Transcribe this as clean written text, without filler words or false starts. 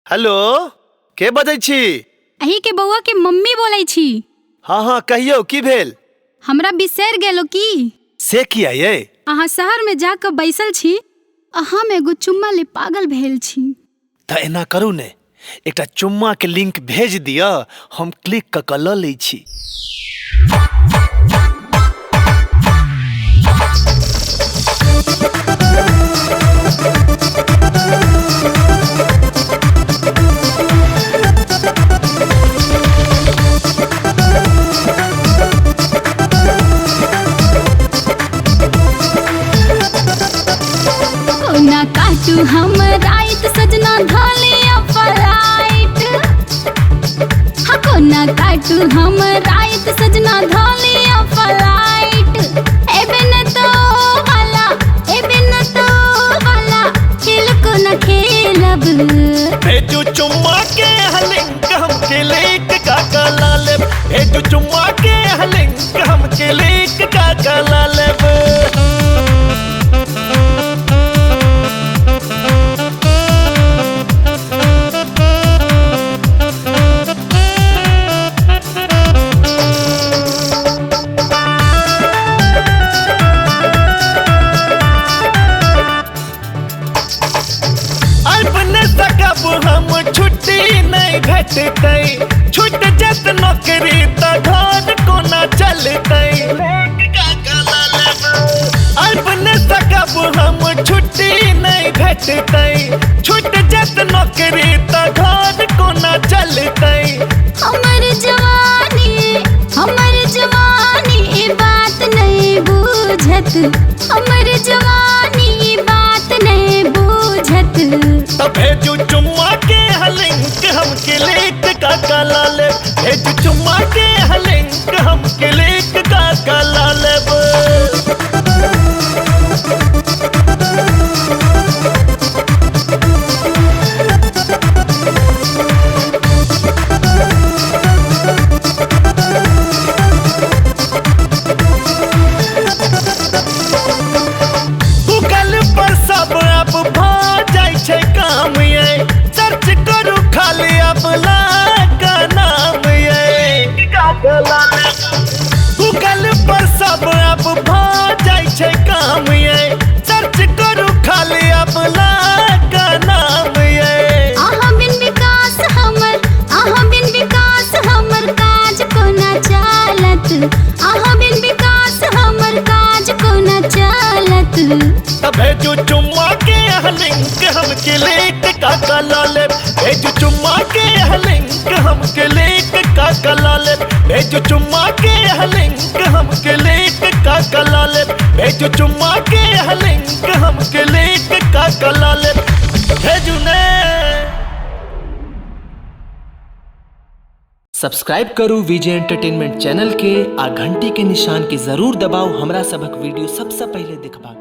Hello, के बजै छी? अही के बउआ के मम्मी बोलै छी। हाँ कहियो की भेल? हमरा बिसर गेलो की? से किया ये? अहाँ शहर में जाकर बैसल छी आ हम एगो चुम्मा ले पागल भेल छी। त एना करू ने, एकटा चुम्मा के लिंक भेज दिया, हम क्लिक क ल लै छी। कोना काटू हम राइत सजना धालिया फ्लाइट। हाँ कोना काटू हम राइत सजना धालिया फ्लाइट। एबे न तो वाला खेल को न खेलब। भेजू चुम्मा के लिंक हम क्लिक का ला लेब। भेजू चुम्मा के लिंक हम क्लिक का ला लेब। हम छुट्टी नहीं भेटतै, छूट जत नौकरी त घर कोना चलतै। अपने सकब हम छुट्टी नहीं भेटतै, छूट जत नौकरी त घर कोना चलतै। हमर जवानी ई बात नहीं बुझत। हमर जवानी ई बात नहीं बुझत। त भेजू चुम्मा के लिंक हम क्लिक का ला लेब। भेजू चुम्मा के लिंक हम क्लिक का ला लेब। गूगल पर सब अब भ जाय छै काम ये, सर्च करू खाली अपना का नाम ये। गूगल पर सब अब भ जाय छै काम ये, सर्च करू खाली अपना का नाम ये। अहाँ बिन विकास हमर काज कोना चलत। अहाँ बिन विकास हमर काज कोना चलत। त भेजू चुम्मा के लिंक हम क्लिक का ला लेब। भेजू चुम्मा के लिंक हम क्लिक का ला लेब। भेजू चुम्मा के लिंक हम क्लिक का ला लेब। भेजू चुम्मा के लिंक हम क्लिक का ला लेब। भेजू ने। सब्सक्राइब करू विजय एंटरटेनमेंट चैनल के आ घंटी के निशान के जरूर दबाओ हमरा सबक वीडियो सबसे पहले देखबाक।